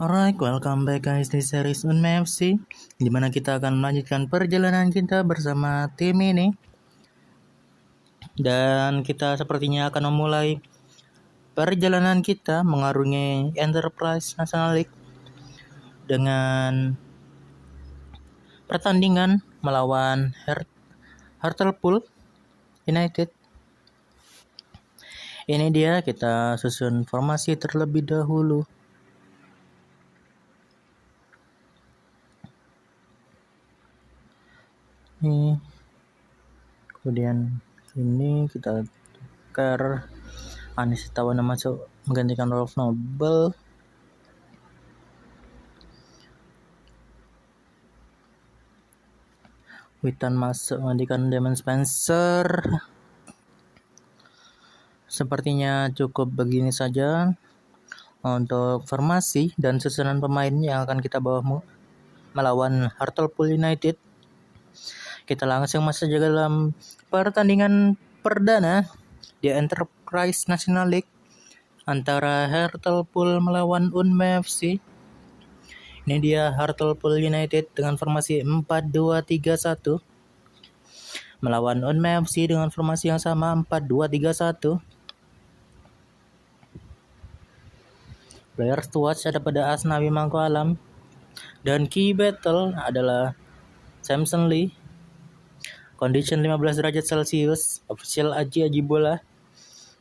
Alright, welcome back guys di series Unme FC, di mana kita akan melanjutkan perjalanan kita bersama tim ini. Dan kita sepertinya akan memulai perjalanan kita mengarungi Enterprise National League dengan pertandingan melawan Hartlepool United. Ini dia, kita susun formasi terlebih dahulu. Ini kemudian ini kita tukar Anis Tawana masuk menggantikan Rolf Noble. Witan masuk menggantikan Damon Spencer. Sepertinya cukup begini saja untuk formasi dan susunan pemain yang akan kita bawa melawan Hartlepool United. Kita langsung masuk saja dalam pertandingan perdana di Enterprise National League antara Hartlepool melawan Unme FC. Ini dia Hartlepool United dengan formasi 4-2-3-1 melawan Unme FC dengan formasi yang sama 4-2-3-1. Players to watch ada pada Asnawi Mangko Alam, dan key battle adalah Samson Lee. Condition 15 derajat Celcius, official Aji bola.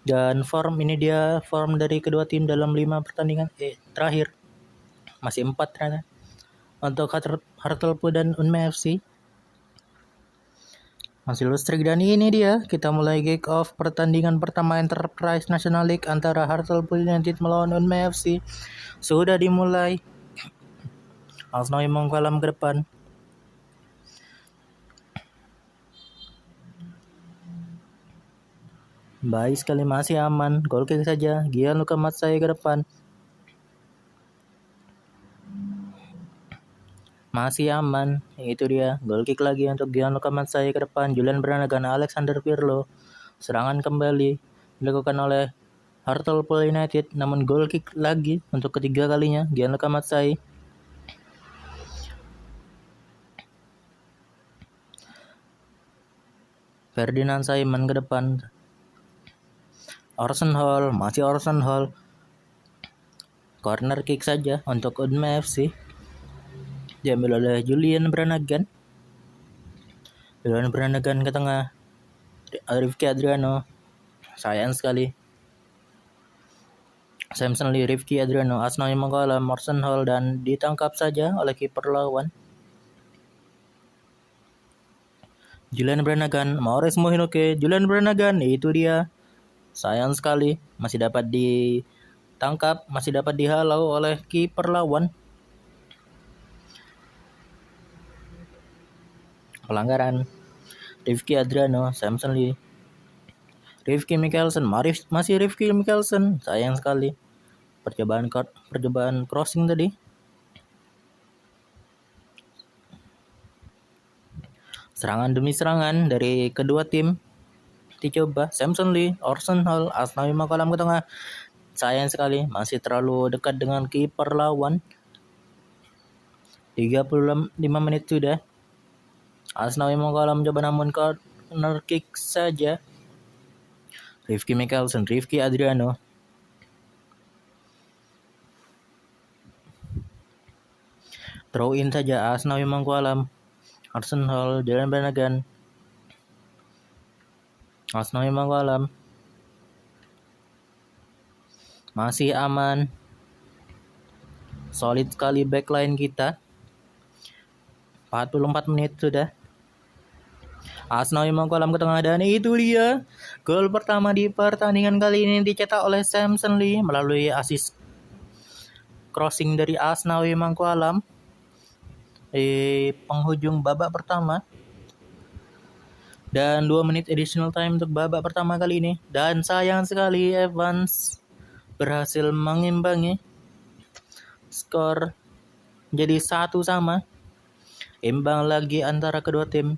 Dan form ini dia form dari kedua tim dalam 5 pertandingan terakhir. Masih 4 ternyata untuk Hartlepool dan Unme FC. Masih lustrik, dan ini dia kita mulai kick off pertandingan pertama Enterprise National League antara Hartlepool United melawan Unme FC. Sudah dimulai. Asnawi Mangko Alam ke depan. Baik sekali, masih aman. Goal kick saja. Gianluca Matsai ke depan. Masih aman. Itu dia. Goal kick lagi untuk Gianluca Matsai ke depan. Julian Brannagan, Alexander Pirlo. Serangan kembali dilakukan oleh Hartlepool United. Namun goal kick lagi untuk ketiga kalinya. Gianluca Matsai. Ferdinand Simon ke depan. Orson Hall, masih Orson Hall. Corner kick saja untuk Unme FC. Diambil oleh Julian Brannagan. Julian Brannagan ke tengah. Rifki Adriano. Sayang sekali. Samson Lee, Rifki Adriano, Asnawi Mangko Alam, Orson Hall, dan ditangkap saja oleh kiper lawan. Julian Brannagan, Maurice Mohinoke, Julian Brannagan, itu dia. Sayang sekali, masih dapat ditangkap, masih dapat dihalau oleh kiper lawan. Pelanggaran. Rifki Adriano, Samson Lee, Rifki Mikkelsen, masih Rifki Mikkelsen. Sayang sekali, percobaan crossing tadi. Serangan demi serangan dari kedua tim dicoba. Samson Lee, Orson Hall, Asnawi Mangko Alam ke tengah. Sayang sekali, masih terlalu dekat dengan kiper lawan. 35 menit sudah. Asnawi Mangko Alam mencoba, namun corner kick saja. Rifki Mikkelsen, Rifki Adriano. Throw in saja Asnawi Mangko Alam. Orson Hall, Julian Brannagan. Asnawi Mangko Alam. Masih aman. Solid sekali backline kita. 44 menit sudah. Asnawi Mangko Alam ke tengah, dan itu dia. Gol pertama di pertandingan kali ini dicetak oleh Samson Lee melalui assist crossing dari Asnawi Mangko Alam di penghujung babak pertama. Dan 2 menit additional time untuk babak pertama kali ini. Dan sayang sekali Evans berhasil mengimbangi skor jadi 1-1. Imbang lagi antara kedua tim.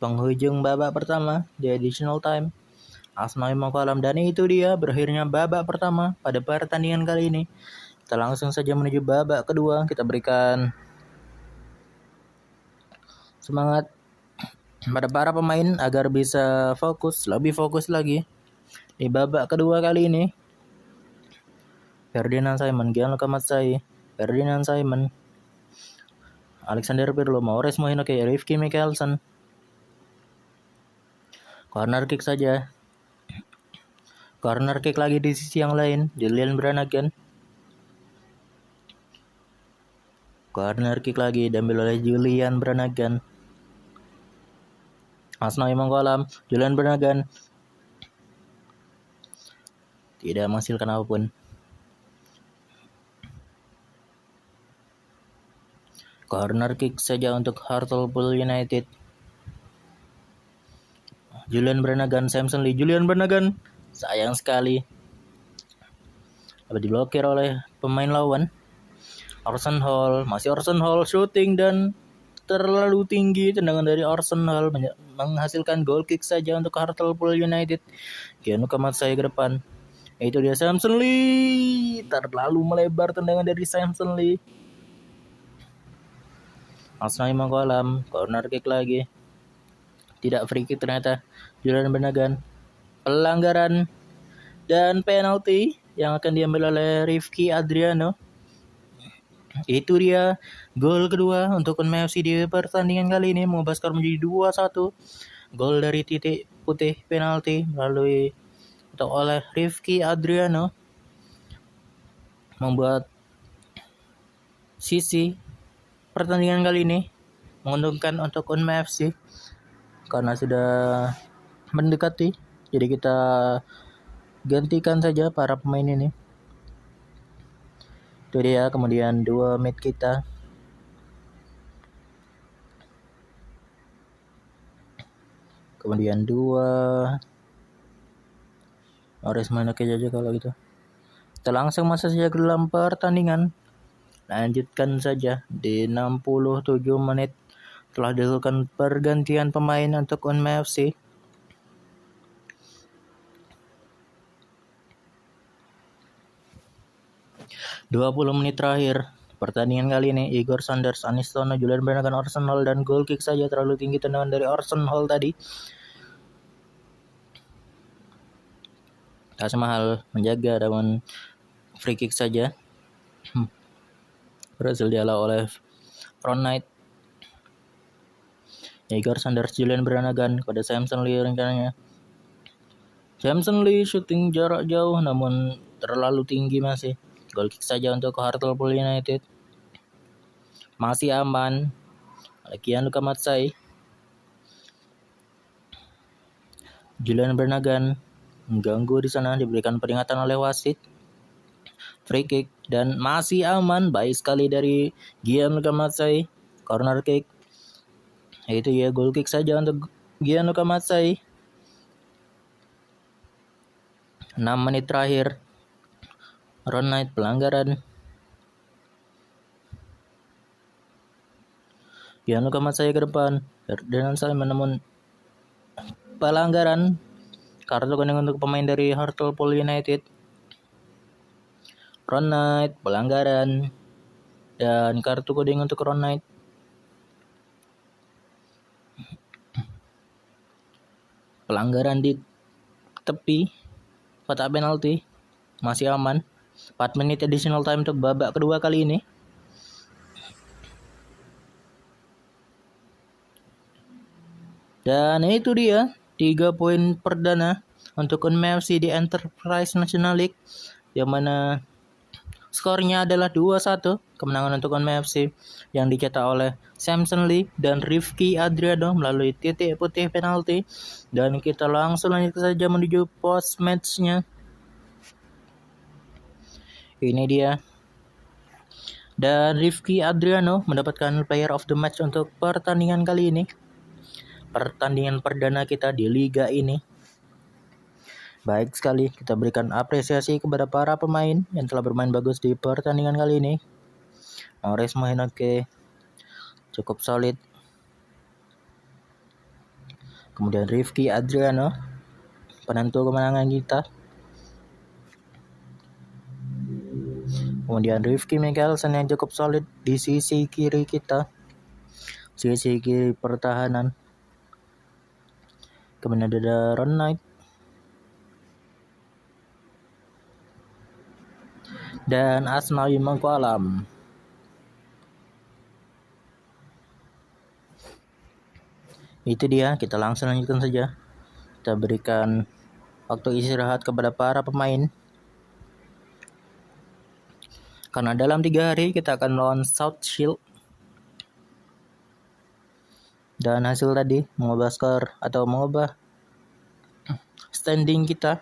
Penghujung babak pertama di additional time. Asnawi Mangkualam. Dan itu dia berakhirnya babak pertama pada pertandingan kali ini. Kita langsung saja menuju babak kedua. Kita berikan semangat pada para pemain agar bisa lebih fokus lagi di babak kedua kali ini. Ferdinand Simon, Gianluca Mazzai, Ferdinand Simon, Alexander Pirlo, Maurice Mohinoke, Rifki Mikkelsen. Corner kick saja. Corner kick lagi di sisi yang lain, Julian Brannigan. Corner kick lagi diambil oleh Julian Brannigan. Asnawi Mangkualam, Julian Brannigan tidak menghasilkan apapun. Corner kick saja untuk Hartlepool United. Julian Brannigan, Samson Lee, Julian Brannigan. Sayang sekali. Dapat diblokir oleh pemain lawan. Orson Hall, masih Orson Hall shooting dan terlalu tinggi tendangan dari Orson Hall menghasilkan goal kick saja untuk Hartlepool United. Gianluca Mazzai ke depan. Itu dia Samson Lee. Terlalu melebar tendangan dari Samson Lee. Asnawi Mangkualam, corner kick lagi. Tidak free kick ternyata. Julian Brannigan. Pelanggaran dan penalti yang akan diambil oleh Rifki Adriano. Itu dia gol kedua untuk Unmei FC di pertandingan kali ini, mengubah skor menjadi 2-1. Gol dari titik putih penalti melalui atau oleh Rifki Adriano membuat sisi pertandingan kali ini menguntungkan untuk Unmei FC karena sudah mendekati. Jadi kita gantikan saja para pemain ini. Itu dia, kemudian 2 mid kita. Kemudian 2 Maurice Mohinoke aja kalau gitu. Kita langsung masuk saja ke dalam pertandingan. Lanjutkan saja di 67 menit telah dilakukan pergantian pemain untuk Unmei FC. ...20 menit terakhir pertandingan kali ini, Igor Sanders, Anistono, Julian Brannigan, Orson Hall, dan goal kick saja terlalu tinggi tendangan dari Orson Hall tadi. Taj Mahal menjaga namun free kick saja berhasil dihalau oleh Front Knight. Igor Sanders, Julian Brannigan kepada Samson Lee rencananya. Samson Lee shooting jarak jauh namun terlalu tinggi masih. Goal kick saja untuk Hartlepool United. Masih aman. Gianluca Mazzai. Julian Brannigan mengganggu di sana, diberikan peringatan oleh wasit. Free kick dan masih aman, baik sekali dari Gianluca Mazzai. Corner kick. Itu ya, goal kick saja untuk Gianluca Mazzai. 6 menit terakhir. Ron Knight pelanggaran. Gianluca Mazzai ke depan. Ferdinand Simon namun pelanggaran. Kartu kuning untuk pemain dari Hartlepool United. Ron Knight pelanggaran. Dan kartu kuning untuk Ron Knight. Pelanggaran di tepi kotak penalti. Masih aman. 4 menit additional time untuk babak kedua kali ini. Dan itu dia 3 poin perdana untuk Unmei FC di Enterprise National League, yang mana skornya adalah 2-1 kemenangan untuk Unmei FC yang dicetak oleh Samson Lee dan Rifki Adriano melalui titik putih penalti. Dan kita langsung lanjut saja menuju post matchnya. Ini dia. Dan Rifki Adriano mendapatkan player of the match untuk pertandingan kali ini. Pertandingan perdana kita di liga ini. Baik sekali, kita berikan apresiasi kepada para pemain yang telah bermain bagus di pertandingan kali ini. Maurice Mohinoke cukup solid. Kemudian Rifki Adriano penentu kemenangan kita. Kemudian Rifki Mikkelsen yang cukup solid di sisi kiri kita, sisi kiri pertahanan. Kemudian ada Ron Knight dan Asnawi Mangkualam. Itu dia, kita langsung lanjutkan saja. Kita berikan waktu istirahat kepada para pemain. Karena dalam 3 hari kita akan melawan South Shield. Dan hasil tadi mengubah skor atau mengubah standing kita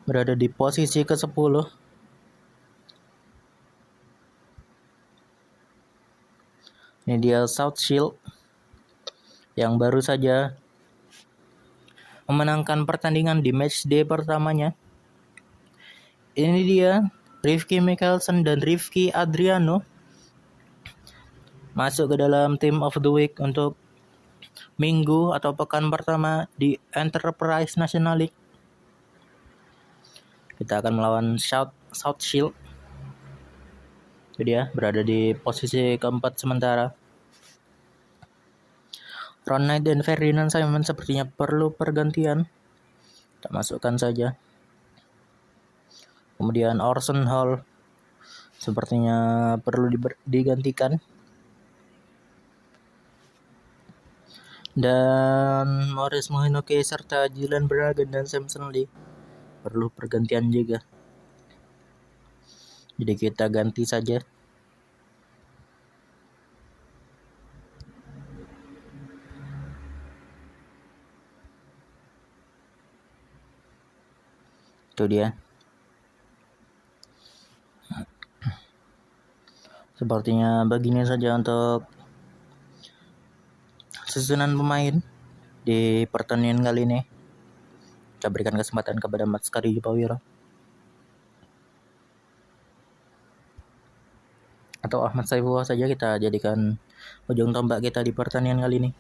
berada di posisi ke-10. Ini dia South Shield yang baru saja memenangkan pertandingan di match day pertamanya. Ini dia Rifki Mikkelsen dan Rifki Adriano masuk ke dalam Team of the Week untuk minggu atau pekan pertama di Enterprise National League. Kita akan melawan South Shield. Jadi dia berada di posisi keempat sementara. Ron Knight dan Ferdinand Simon sepertinya perlu pergantian. Kita masukkan saja. Kemudian Orson Hall sepertinya perlu digantikan. Dan Morris Mohinoke serta Julian Bragan dan Samson Lee perlu pergantian juga. Jadi kita ganti saja. Itu dia. Sepertinya begini saja untuk susunan pemain di pertandingan kali ini. Kita berikan kesempatan kepada Mat Skari Pawiro atau Ahmad Saifullah saja, kita jadikan ujung tombak kita di pertandingan kali ini.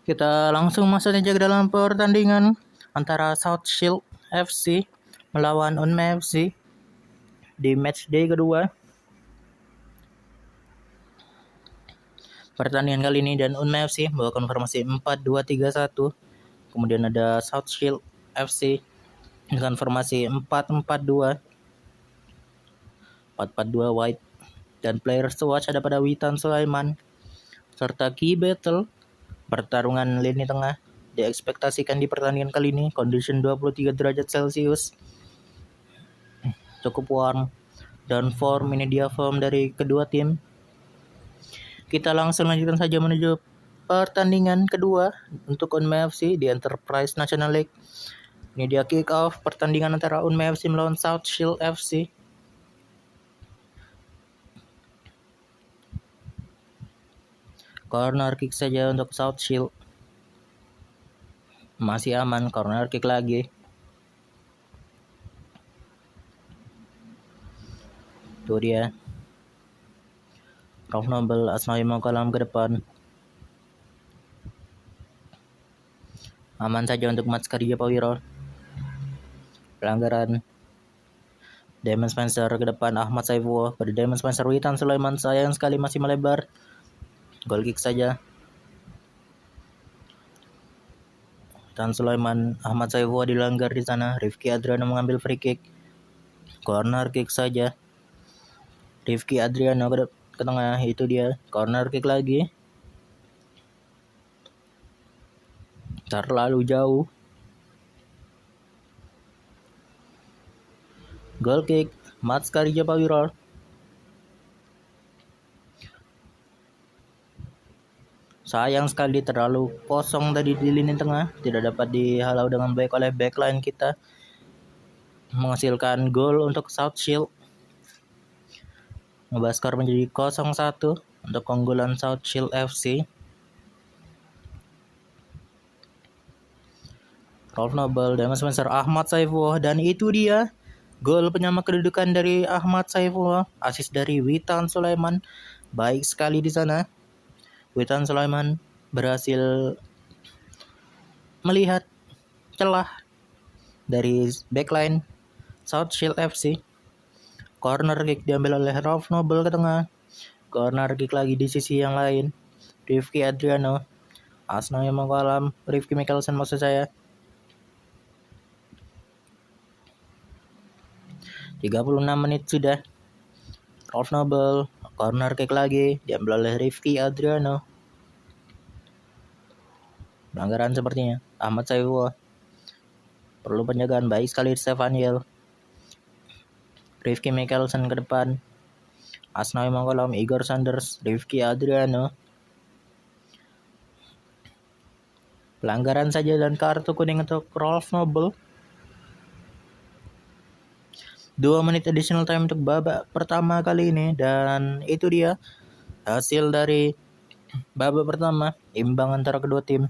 Kita langsung masuk saja ke dalam pertandingan antara South Shield FC melawan Unme FC di match day kedua. Pertandingan kali ini dan Unme FC membawa formasi 4-2-3-1. Kemudian ada South Shield FC dengan formasi 4-4-2. 4-4-2 wide. Dan players to watch ada pada Witan Sulaiman serta Key Battle. Pertarungan lini tengah diekspektasikan di pertandingan kali ini condition 23 derajat Celcius. Cukup warm. Dan form ini dia form dari kedua tim. Kita langsung lanjutkan saja menuju pertandingan kedua untuk Unme FC di Enterprise National League. Ini dia kick off pertandingan antara Unme FC melawan South Shield FC. Corner kick saja untuk South Shield. Masih aman, corner kick lagi. Itu dia. Prof Nobel Asnawi Mangkualam ke depan. Aman saja untuk Mat Skari Pawiro. Pelanggaran. Damon Spencer ke depan, Ahmad Saifullah pada Damon Spencer. Witan Sulaiman sayang sekali masih melebar. Goal kick saja. Witan Sulaiman, Ahmad Saifullah dilanggar di sana. Rifki Adriano mengambil free kick. Corner kick saja. Rifki Adriano ke tengah, itu dia. Corner kick lagi. Terlalu jauh. Goal kick Mat Skari Pawiro. Sayang sekali terlalu kosong tadi di lini tengah, tidak dapat dihalau dengan baik oleh backline kita, menghasilkan gol untuk South Shield. Mengubah skor menjadi 0-1 untuk keunggulan South Shield FC. Rolf Nobel, Damon Spencer, Ahmad Saifullah, dan itu dia gol penyama kedudukan dari Ahmad Saifullah, assist dari Witan Sulaiman. Baik sekali di sana. Witan Sulaiman berhasil melihat celah dari backline South Shield FC. Corner kick diambil oleh Ralph Noble ke tengah. Corner kick lagi di sisi yang lain. Rifki Adriano. Arsenal yang mau kolam. Rifki Mikkelsen maksud saya. 36 menit sudah. Ralph Noble. Corner kick lagi. Diambil oleh Rifki Adriano. Pelanggaran sepertinya. Ahmad Saifullah. Perlu penjagaan baik sekali Stefaniel. Rifki Mikkelsen ke depan. Asnawi Mangkolam, Igor Sanders, Rifki Adriano. Pelanggaran saja dan kartu kuning untuk Ralph Noble. 2 menit additional time untuk babak pertama kali ini. Dan itu dia hasil dari babak pertama. Imbang antara kedua tim.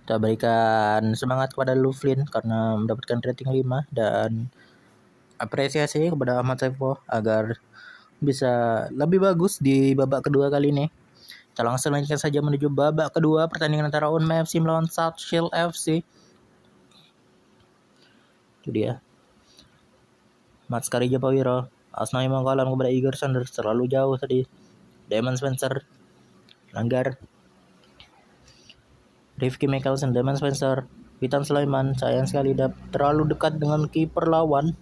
Kita berikan semangat kepada Louvlin karena mendapatkan rating 5 dan apresiasi kepada Ahmad Saifullah agar bisa lebih bagus di babak kedua kali ini. Kita langsung lanjutkan saja menuju babak kedua pertandingan antara Unma FC melawan South Shield FC. Itu dia. Matskari Japawiro, Asnawi Mangkolam kepada Igor Sanders, terlalu jauh tadi. Damon Spencer langgar. Rifki Mikkelsen, Damon Spencer, Witan Sulaiman, sayang sekali terlalu dekat dengan kiper lawan.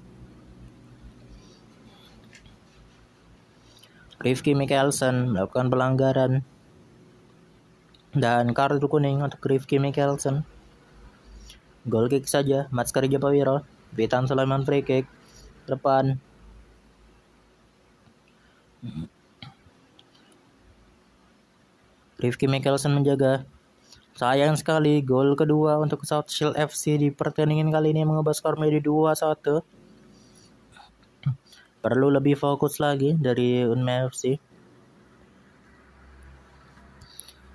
Rifki Mikkelsen melakukan pelanggaran dan kartu kuning untuk Rifki Mikkelsen. Goal kick saja, Matskari Japawiro, Witan Sulaiman free kick depan. Rifki Mikkelsen menjaga. Sayang sekali gol kedua untuk South Shield FC di pertandingan kali ini mengubah skor menjadi 2-1. Perlu lebih fokus lagi dari Unma FC.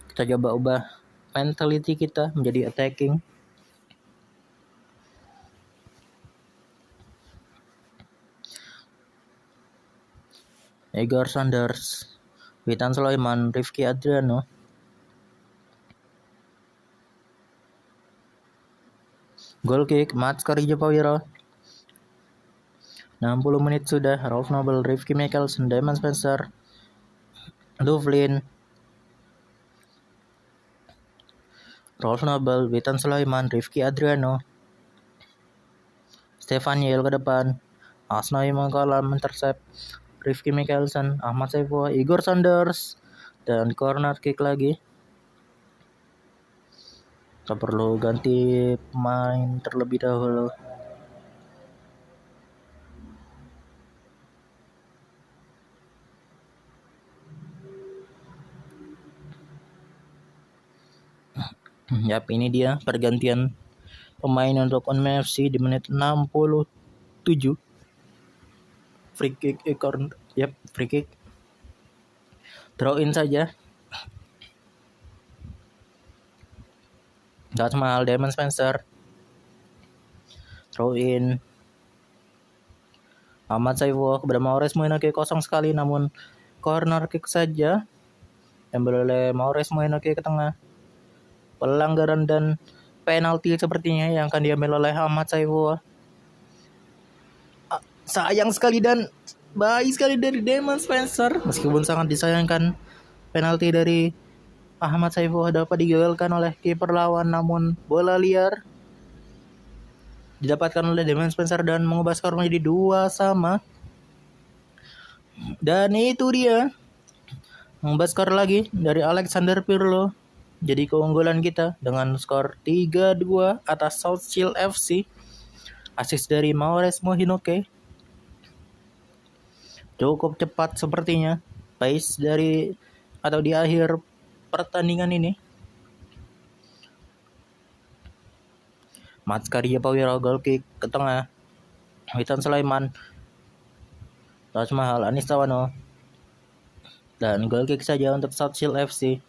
Kita coba ubah mentality kita menjadi attacking. Igor Sanders, Witan Sulaiman, Rifki Adriano. Goal kick, Matskari Japawiro. 60 menit sudah. Ralph Noble, Rifki Mikkelsen, Damon Spencer, Louvlin. Ralph Noble, Witan Sulaiman, Rifki Adriano. Stefaniel ke depan. Asnawi Mangkolam intercept. Rifki Mikkelsen, Ahmad Saifullah, Igor Sanders. Dan corner kick lagi. Kita perlu ganti pemain terlebih dahulu. Yap, ini dia pergantian pemain untuk Unma FC di menit 67. Free kick, corner. Yap, free kick. Throw in saja. Taj Mahal, Damon Spencer. Throw in. Ahmad Saifullah kepada Maures Moinoke, kosong sekali namun corner kick saja. Ambil oleh Maures Moinoke ke tengah. Pelanggaran dan penalti sepertinya yang akan diambil oleh Ahmad Saifullah. Sayang sekali dan baik sekali dari Damon Spencer. Meskipun sangat disayangkan penalti dari Ahmad Saifullah dapat digagalkan oleh kiper lawan, namun bola liar didapatkan oleh Damon Spencer dan mengubah skor menjadi 2-2. Dan itu dia mengubah skor lagi dari Alexander Pirlo. Jadi keunggulan kita dengan skor 3-2 atas South Shield FC. Assist dari Maures Moinoke. Cukup cepat sepertinya pace dari atau di akhir pertandingan ini. Matskari Japawiro, goal kick ke tengah. Witan Sulaiman, Taj Mahal, Anis Tawano. Dan goal kick saja untuk South Shield FC.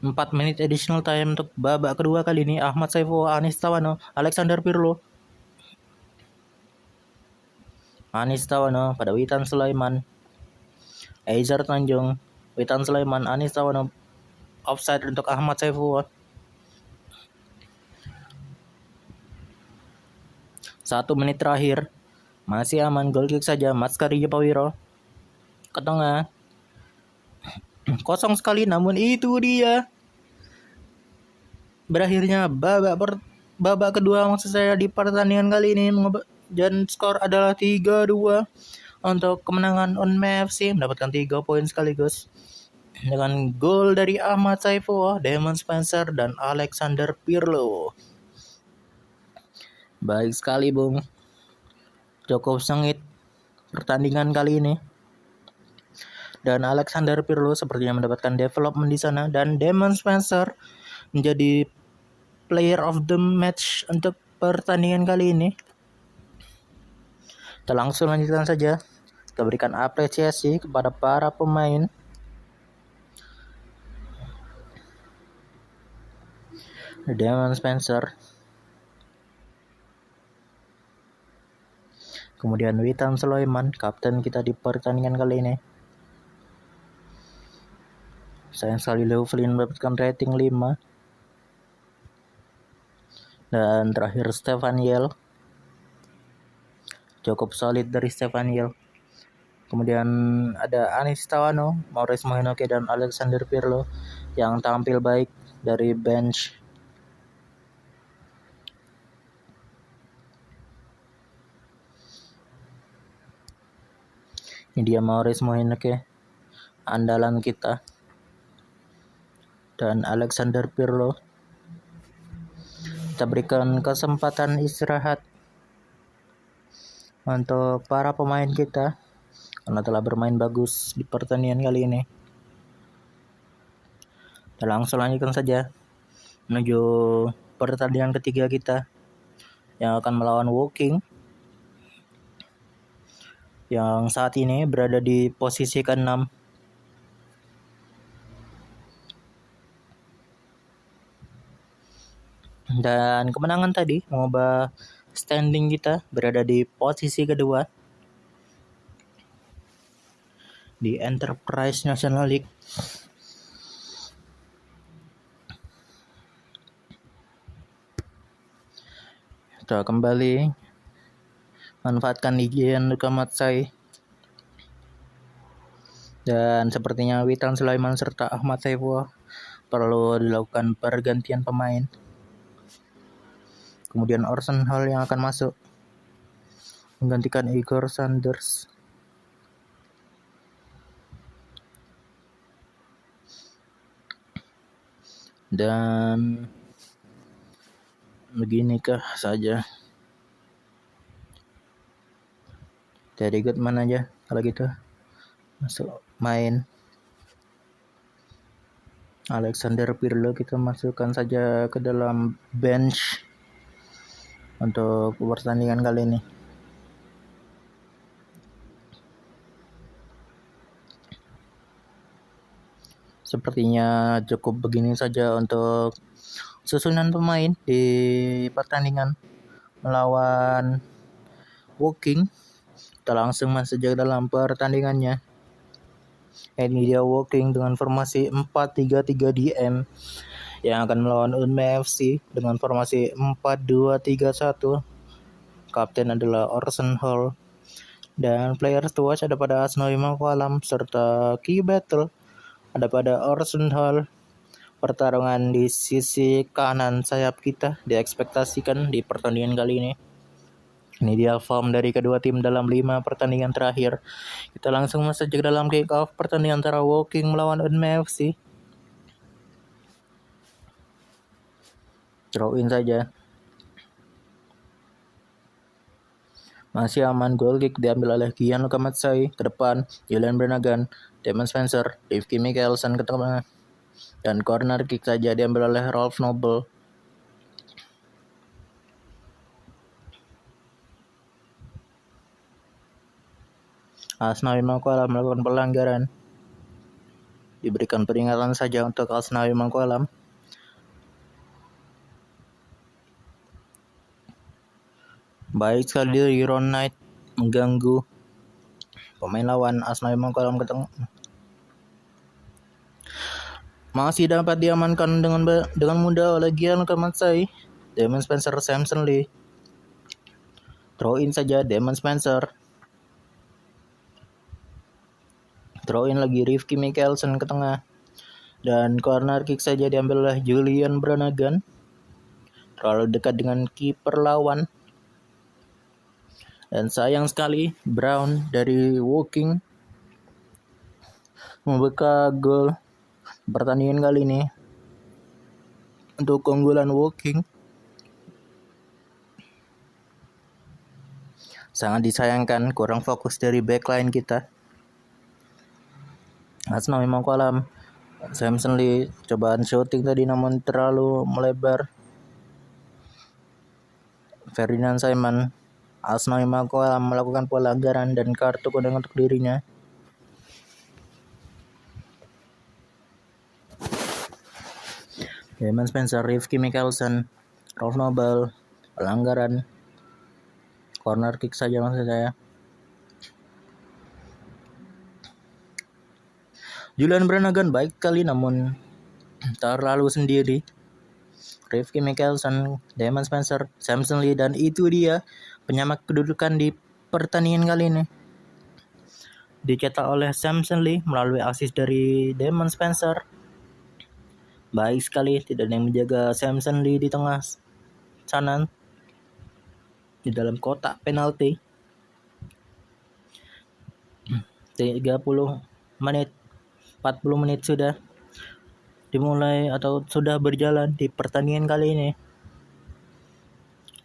4 menit additional time untuk babak kedua kali ini. Ahmad Saifullah, Anis Tawano, Alexander Pirlo. Anis Tawano pada Witan Sulaiman. Eizer Tanjung, Witan Sulaiman, Anis Tawono, offside untuk Ahmad Saifullah. 1 menit terakhir, masih aman, goal kick saja. Maskari Jepawiro ke tengah, kosong sekali, namun itu dia berakhirnya babak kedua maksud saya di pertandingan kali ini, dan skor adalah 3-2 untuk kemenangan Unmei FC, mendapatkan 3 poin sekaligus dengan gol dari Ahmad Saifullah, Damon Spencer, dan Alexander Pirlo. Baik sekali Bung, cukup sengit pertandingan kali ini, dan Alexander Pirlo sepertinya mendapatkan development di sana, dan Damon Spencer menjadi player of the match untuk pertandingan kali ini. Kita langsung lanjutkan saja. Kita berikan apresiasi kepada para pemain. Damon Spencer, kemudian Witan Sulaiman, kapten kita di pertandingan kali ini. Sayang sekali Leo Flynn mendapatkan rating 5. Dan terakhir Stefan Yel, cukup solid dari Stefan Yel. Kemudian ada Anis Tawono, Maurice Mohinoke, dan Alexander Pirlo yang tampil baik dari bench. Ini dia Maurice Mohinoke, andalan kita, dan Alexander Pirlo. Kita berikan kesempatan istirahat untuk para pemain kita karena telah bermain bagus di pertandingan kali ini. Kita langsung lanjutkan saja menuju pertandingan ketiga kita yang akan melawan Woking, yang saat ini berada di posisi ke-6. Dan kemenangan tadi mengubah standing kita berada di posisi kedua di Enterprise National League. Kita kembali manfaatkan Gian Luka Matsai, dan sepertinya Witan Sulaiman serta Ahmad Saifullah perlu dilakukan pergantian pemain. Kemudian Orson Hall yang akan masuk menggantikan Igor Sanders. Dan beginikah saja. Jadi Goodman aja kalau gitu masuk main. Alexander Pirlo kita masukkan saja ke dalam bench untuk pertandingan kali ini. Sepertinya cukup begini saja untuk susunan pemain di pertandingan melawan Woking. Kita langsung masuk ke dalam pertandingannya. Ini dia Woking dengan formasi 4-3-3 DM yang akan melawan Unmei FC dengan formasi 4-2-3-1. Kapten adalah Orson Hall, dan players to watch ada pada Asnawi Mangkualam serta key battle ada pada Orson Hall. Pertarungan di sisi kanan sayap kita diekspektasikan di pertandingan kali ini. Ini dia form dari kedua tim dalam 5 pertandingan terakhir. Kita langsung masuk ke dalam kick off pertandingan antara Woking melawan Unmei FC. Throw in saja. Masih aman, goal kick diambil oleh Gian Luka Matsai ke depan, Julian Bernagan, Damon Spencer, Rifki Mikkelsen ke tengah, dan corner kick saja diambil oleh Rolf Nobel. Asnawi Mangkualam melakukan pelanggaran. Diberikan peringatan saja untuk Asnawi Mangkualam. Baik sekali dari Ron Knight mengganggu pemain lawan. Asnawi Mangkualam ke tengah. Masih dapat diamankan dengan mudah oleh Gian Kamatsai. Damon Spencer, Samson Lee. Throw in saja Damon Spencer. Throw in lagi Rifki Mikkelsen ke tengah. Dan corner kick saja diambil oleh Julian Brannigan. Terlalu dekat dengan kiper lawan. Dan sayang sekali Brown dari Woking membuka gol pertandingan kali ini untuk keunggulan Woking. Sangat disayangkan kurang fokus dari backline kita. Asnawi Mangkualam, Samson Lee cobaan shooting tadi namun terlalu melebar. Ferdinand Simon, Asnawi Mangkualam melakukan pelanggaran dan kartu kuning untuk dirinya. Damon Spencer, Rifki Mikkelsen, Rolf Nobel, pelanggaran. Corner kick saja maksud saya. Julian Brannigan baik kali namun terlalu sendiri. Rifki Mikkelsen, Damon Spencer, Samson Lee, dan itu dia penyamak kedudukan di pertandingan kali ini. Dicetak oleh Samson Lee melalui assist dari Damon Spencer. Baik sekali, tidak ada yang menjaga Samson Lee di tengah sana di dalam kotak penalti. 30 menit 40 menit sudah dimulai atau sudah berjalan di pertandingan kali ini.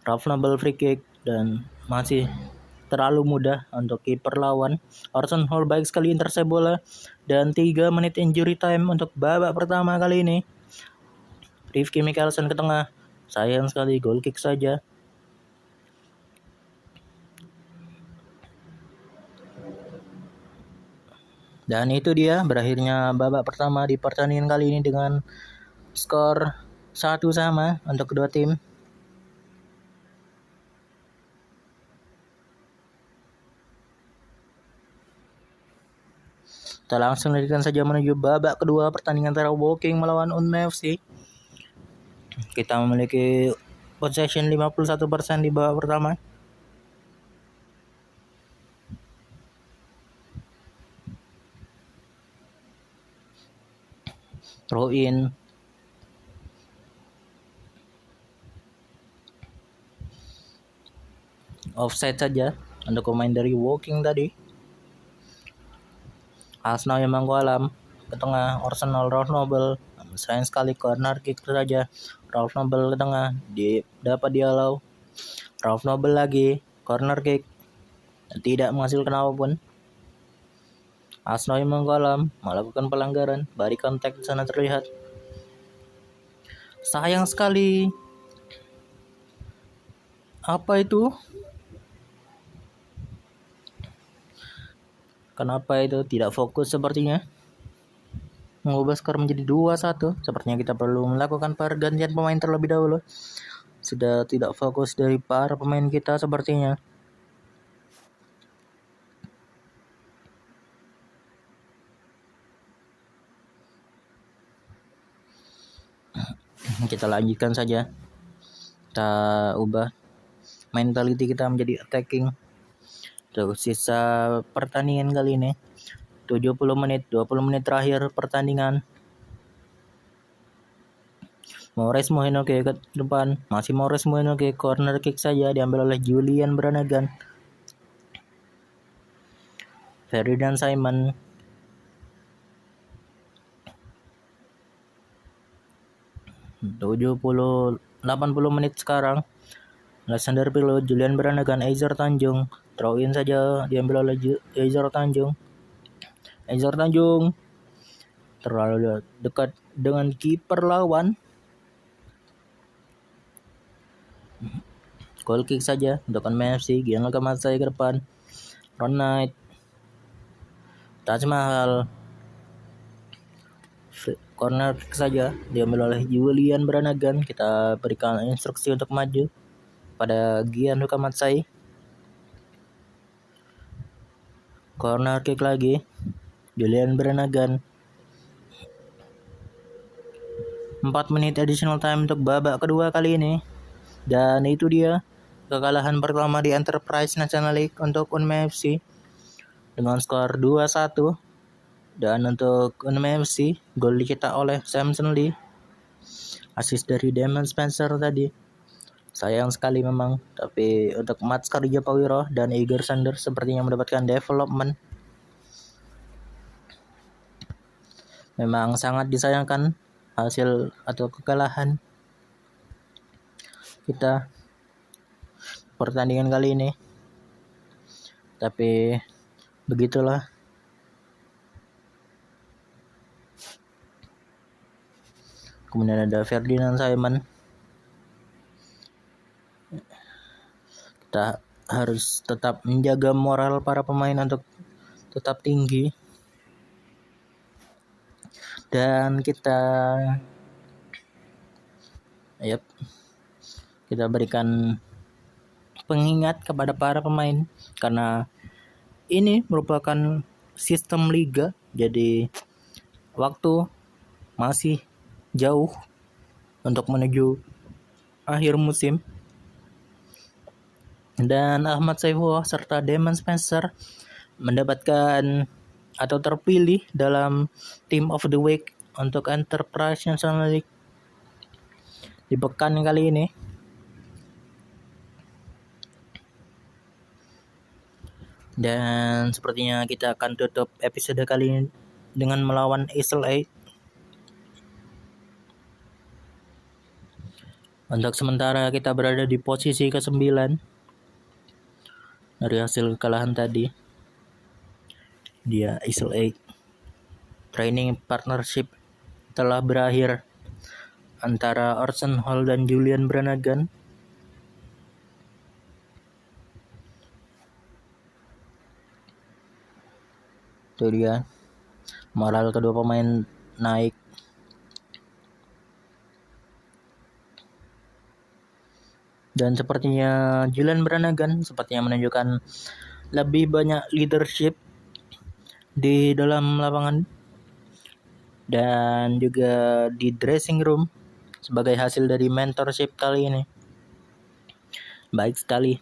Ralph Noble free kick dan masih terlalu mudah untuk kiper lawan. Orson Hall baik sekali intercept bola dan 3 menit injury time untuk babak pertama kali ini. Rifki Mikkelsen ke tengah. Sayang sekali goal kick saja. Dan itu dia berakhirnya babak pertama di pertandingan kali ini dengan skor 1-1 untuk kedua tim. Kita langsung lanjutkan saja menuju babak kedua pertandingan antara Woking melawan Unme FC. Kita memiliki possession 51% di babak pertama. Throw in. Offside saja untuk pemain dari Woking tadi. Asnawi Mangkualam ke tengah, Orson Ralph Noble. Sayang sekali corner kick saja. Ralph Noble ke tengah, dapat dialau. Ralph Noble lagi, corner kick. Tidak menghasilkan apapun. Asnawi Mangkualam melakukan pelanggaran, body contact di sana terlihat. Sayang sekali. Apa itu? Kenapa itu tidak fokus sepertinya? Mengubah skor menjadi 2-1. Sepertinya kita perlu melakukan pergantian pemain terlebih dahulu. Sudah tidak fokus dari para pemain kita sepertinya. Kita lanjutkan saja. Kita ubah mentality kita menjadi attacking. Terus sisa pertandingan kali ini 70 menit, 20 menit terakhir pertandingan. Morris Mohinoke ke depan, masih Morris Mohinoke, corner kick saja diambil oleh Julian Brannigan. Ferdinand Simon. ...80 menit sekarang. Alexander Pirlo, Julian Brannigan, Eizer Tanjung. Throw in saja diambil oleh Eizer Tanjung. Eizer Tanjung terlalu dekat dengan kiper lawan. Goal kick saja untuk Unme FC. Gian Kamatsai ke depan. Ron Knight, Taj Mahal. Corner kick saja diambil oleh Julian Brannigan. Kita berikan instruksi untuk maju pada Gian Kamatsai. Corner kick lagi, Julian Brannigan. 4 menit additional time untuk babak kedua kali ini. Dan itu dia kekalahan pertama di Enterprise National League untuk Unme FC dengan skor 2-1. Dan untuk Unme FC, gol dicetak oleh Samson Lee, assist dari Damon Spencer tadi. Sayang sekali memang, tapi untuk Mats Karjapawiro dan Igor Sanders sepertinya mendapatkan development. Memang sangat disayangkan hasil atau kekalahan kita pertandingan kali ini, tapi begitulah. Kemudian ada Ferdinand Simon. Kita harus tetap menjaga moral para pemain untuk tetap tinggi, dan kita berikan pengingat kepada para pemain karena ini merupakan sistem liga, jadi waktu masih jauh untuk menuju akhir musim. Dan Ahmad Saifullah serta Damon Spencer mendapatkan atau terpilih dalam Team of the Week untuk Enterprise National League di pekan kali ini. Dan sepertinya kita akan tutup episode kali ini dengan melawan Isle 8. Untuk sementara kita berada di posisi ke-9 dari hasil kekalahan tadi. Dia Isle 8. Training partnership telah berakhir antara Orson Hall dan Julian Brannigan. Itu dia, moral kedua pemain naik. Dan sepertinya Julian Brannigan sepertinya menunjukkan lebih banyak leadership di dalam lapangan dan juga di dressing room sebagai hasil dari mentorship kali ini. Baik sekali,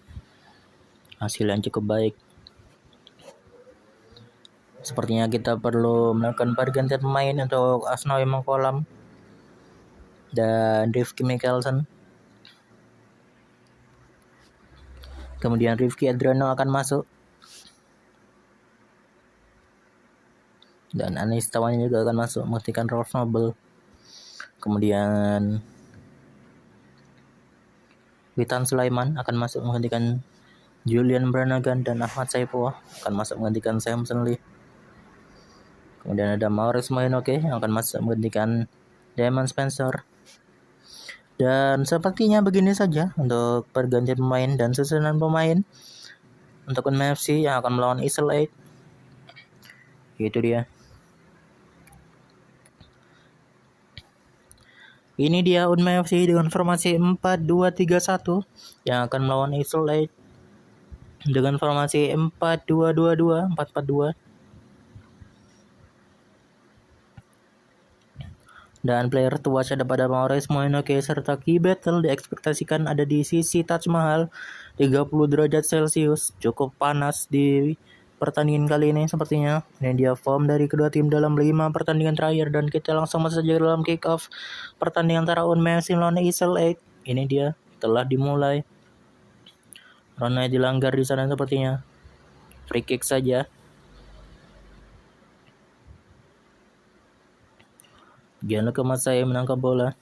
hasil yang cukup baik. Sepertinya kita perlu melakukan pergantian pemain untuk Asnawi Mangkolam dan Rifki Mikkelsen. Kemudian Rifki Adriano akan masuk. Dan Anis Tawanya juga akan masuk menggantikan Rolf Nobel. Kemudian Witan Sulaiman akan masuk menggantikan Julian Brannigan, dan Ahmad Saifullah akan masuk menggantikan Samson Lee. Kemudian ada Maurice Moinoke yang akan masuk menggantikan Damon Spencer. Dan sepertinya begini saja untuk pergantian pemain dan susunan pemain untuk Unme FC yang akan melawan Isle 8. Itu dia. Ini dia Unme FC dengan formasi 4-2-3-1 yang akan melawan Isle 8 dengan formasi 4-2-2-2, 4-4-2. Dan player to watch ada pada Maurice Moinoke serta Key Battle diekspektasikan ada di sisi Taj Mahal 30 derajat Celcius. Cukup panas di pertandingan kali ini sepertinya. Ini dia form dari kedua tim dalam 5 pertandingan terakhir, dan kita langsung masuk saja dalam kick off pertandingan antara Unme FC lawan Isle 8. Ini dia telah dimulai. Ronald dilanggar di sana sepertinya. Free kick saja. Gianluca Masai menangkap bola.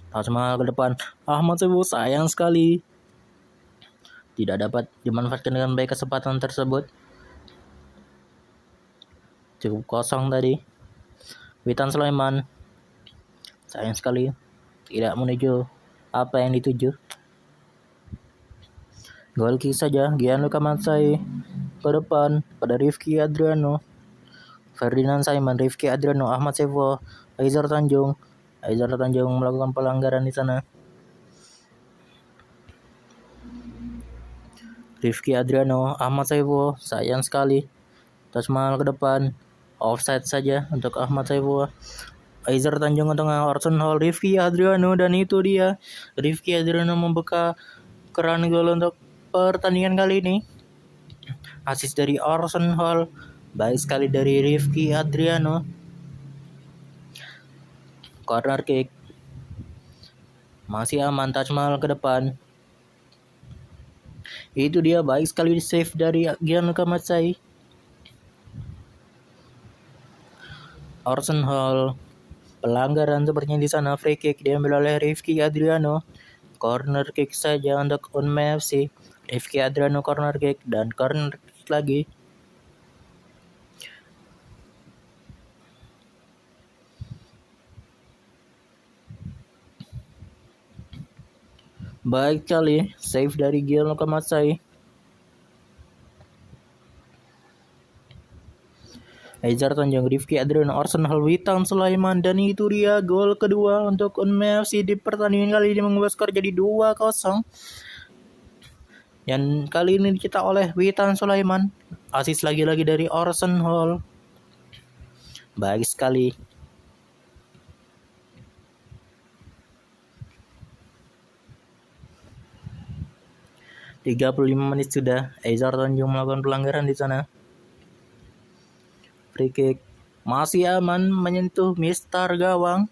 Taj Mahal ke depan. Ahmad Saifullah sayang sekali tidak dapat dimanfaatkan dengan baik kesempatan tersebut. Cukup kosong tadi. Witan Sulaiman sayang sekali tidak menuju apa yang dituju. Goal kick saja. Gianluca Masai ke depan pada Rifki Adriano. Ferdinand Simon, Rifki Adriano, Ahmad Saifullah, Aizar Tanjung melakukan pelanggaran di sana. Rifki Adriano, Ahmad Saifullah, sayang sekali. Taj Mahal ke depan, offside saja untuk Ahmad Saifullah. Aizar Tanjung ke tengah, Orson Hall, Rifki Adriano, dan itu dia Rifki Adriano membuka keran gol untuk pertandingan kali ini. Assist dari Orson Hall, baik sekali dari Rifki Adriano. Corner kick, masih aman, Taj Mahal ke depan. Itu dia, baik sekali save dari Gianluca Matsai. Orson Hall, pelanggaran sepertinya di sana. Free kick diambil oleh Rifki Adriano. Corner kick saja untuk Unmei FC. Rifki Adriano corner kick dan corner kick lagi. Baik kali save dari Gianluca Matsai. Aizar Tanjung, Rifki Adriano, Orson Hall, Witan Sulaiman, dan itu dia gol kedua untuk Unmei FC di pertandingan kali ini, mengubah skor jadi 2-0. Dan kali ini dicetak oleh Witan Sulaiman. Assist lagi-lagi dari Orson Hall. Baik sekali. ...35 menit sudah. Aizar Tanjung melakukan pelanggaran di sana. Free kick masih aman, menyentuh Mister gawang.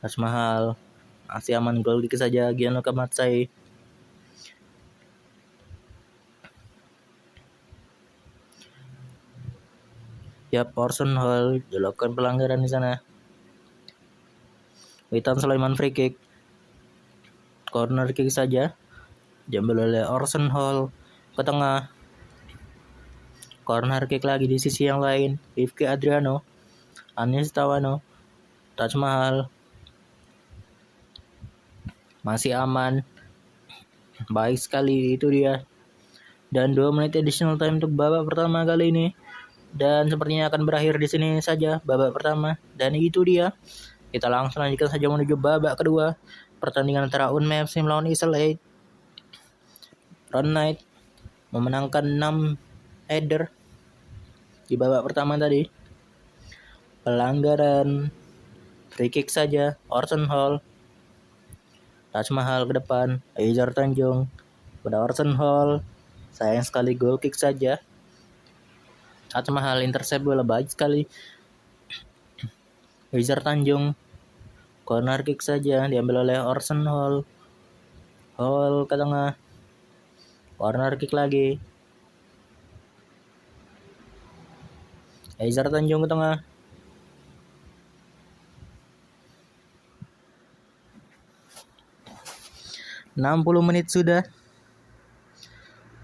Taj Mahal masih aman, gol kick saja Gianluca Matsai. Ya, Orson Hall dilakukan pelanggaran di sana. Witan Sulaiman free kick. Corner kick saja diambil oleh Orson Hall ke tengah. Corner kick lagi di sisi yang lain. Rifki Adriano, Anis Tawano, Taj Mahal masih aman. Baik sekali, itu dia. Dan 2 menit additional time untuk babak pertama kali ini. Dan sepertinya akan berakhir di sini saja babak pertama. Dan itu dia. Kita langsung lanjutkan saja menuju babak kedua. Pertandingan antara Unmei FC melawan Isle 8. Ron Knight memenangkan 6 header di babak pertama tadi. Pelanggaran free kick saja Orson Hall. Taj Mahal ke depan, Aizar Tanjung pada Orson Hall. Sayang sekali goal kick saja. Taj Mahal intercept bola baik sekali. Aizar Tanjung, corner kick saja diambil oleh Orson Hall. Hall ke tengah, corner kick lagi. Aizar Tanjung ke tengah. ...60 menit sudah.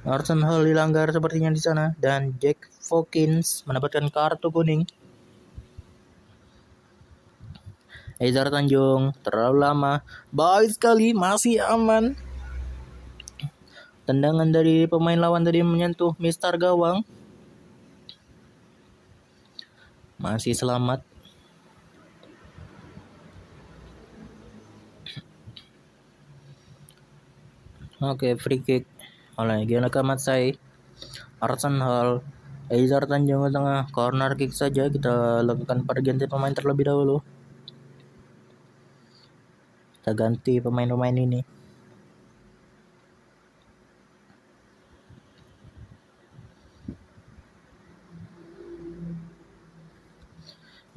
Orson Hall dilanggar sepertinya di sana, dan Jack Fawkins mendapatkan kartu kuning. Aizar Tanjung terlalu lama, baik sekali, masih aman. Tendangan dari pemain lawan tadi menyentuh Mister gawang. Masih selamat. Oke, free kick oleh Gianluca Matsai. Orson Hall, Aizar Tanjung ke tengah, corner kick saja. Kita lakukan pergantian pemain terlebih dahulu. Kita ganti pemain-pemain ini.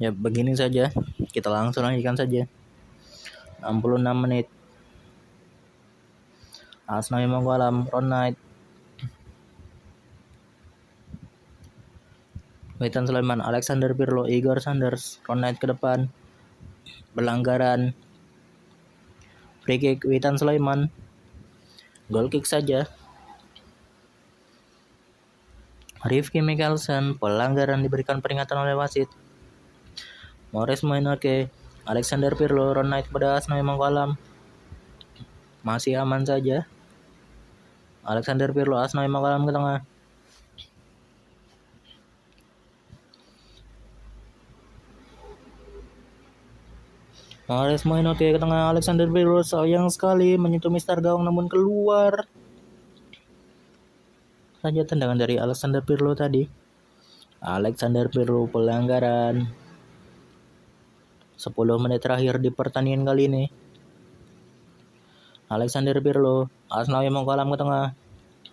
Ya, begini saja. Kita langsung lanjutkan saja. 66 menit. Asnawi Mangkualam, Ron Knight, Witan Sulaiman, Alexander Pirlo, Igor Sanders. Ron Knight ke depan. Pelanggaran. Free kick Witan Sulaiman. Goal kick saja. Rifki Mikkelsen, pelanggaran, diberikan peringatan oleh wasit. Morris Moinoke, Alexander Pirlo, Ron Knight pada Asnawi Mangkualam. Masih aman saja. Alexander Pirlo, Asnawi Mangkualam ke tengah. Morris Moinoke ke tengah. Alexander Pirlo sayang sekali menyentuh Mister gawang namun keluar saja tendangan dari Alexander Pirlo tadi. Alexander Pirlo pelanggaran. 10 menit terakhir di pertandingan kali ini. Alexander Pirlo, Asnawi mau ke alam ke tengah.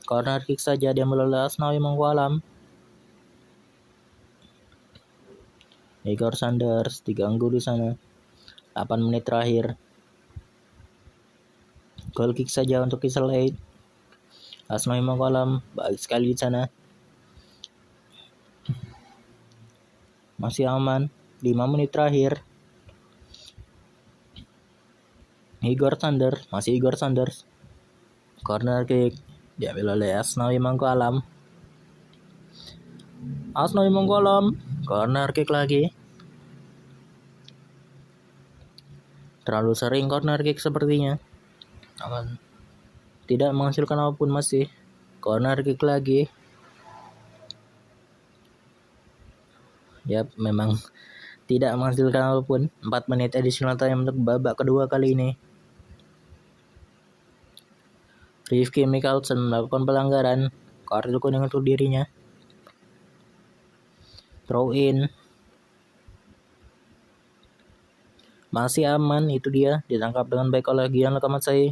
Corner kick saja dia melalui Asnawi mau ke alam. Igor Sanders diganggu di sana. 8 menit terakhir. Goal kick saja untuk Kisel 8. Asnawi mau ke alam, baik sekali di sana. Masih aman. 5 menit terakhir. Igor Sanders. Corner kick diambil oleh Asnawi Mangko Alam. Corner kick lagi. Terlalu sering corner kick sepertinya. Akan tidak menghasilkan apapun masih. Corner kick lagi. Yap, memang tidak menghasilkan apapun. 4 menit additional time untuk babak kedua kali ini. Rifki Mikkelsen melakukan pelanggaran. Kartu kuning untuk dirinya. Throw in. Masih aman, itu dia. Ditangkap dengan baik oleh Gian Lukamatsai.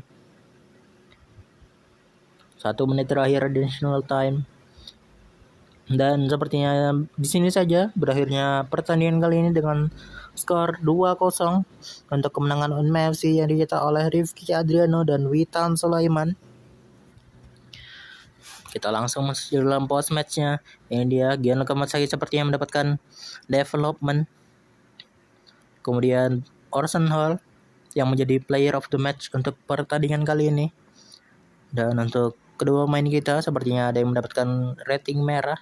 1 menit terakhir additional time. Dan sepertinya di sini saja berakhirnya pertandingan kali ini dengan skor 2-0 untuk kemenangan Unma FC yang dicetak oleh Rifki Adriano dan Witan Sulaiman. Kita langsung masuk dalam post matchnya. Ini dia Gian Lukamatsai sepertinya mendapatkan development. Kemudian Orson Hall yang menjadi player of the match untuk pertandingan kali ini. Dan untuk kedua main kita sepertinya ada yang mendapatkan rating merah,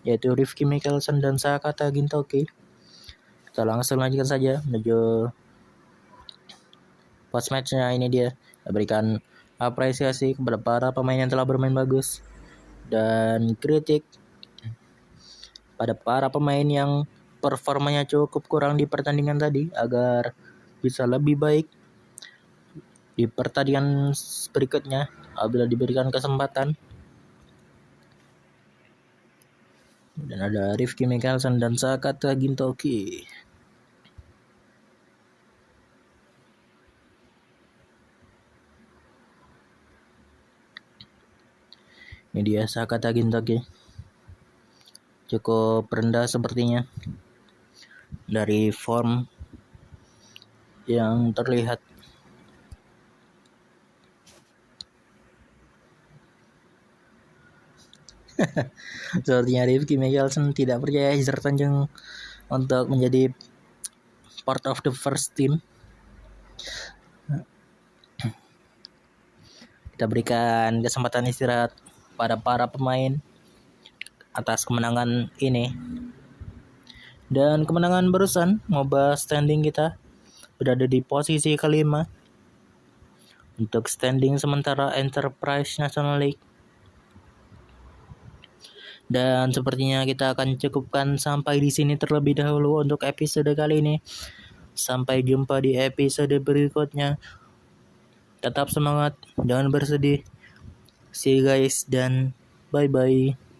yaitu Rifki Mikkelsen dan Sakata Gintoki. Kita langsung lanjutkan saja menuju post matchnya. Ini dia, kita berikan apresiasi kepada para pemain yang telah bermain bagus dan kritik pada para pemain yang performanya cukup kurang di pertandingan tadi agar bisa lebih baik di pertandingan berikutnya apabila diberikan kesempatan. Dan ada Rifki Mikkelsen dan Sakata Gintoki. Ini dia Sakata Gintoki. Cukup rendah sepertinya dari form yang terlihat. Sepertinya Rifki Mikkelsen tidak percaya Izar Tanjung untuk menjadi part of the first team. Kita berikan kesempatan istirahat pada para pemain atas kemenangan ini. Dan kemenangan barusan mengubah standing kita berada di posisi kelima untuk standing sementara Enterprise National League. Dan sepertinya kita akan cukupkan sampai di sini terlebih dahulu untuk episode kali ini. Sampai jumpa di episode berikutnya. Tetap semangat, jangan bersedih. See you guys dan bye-bye.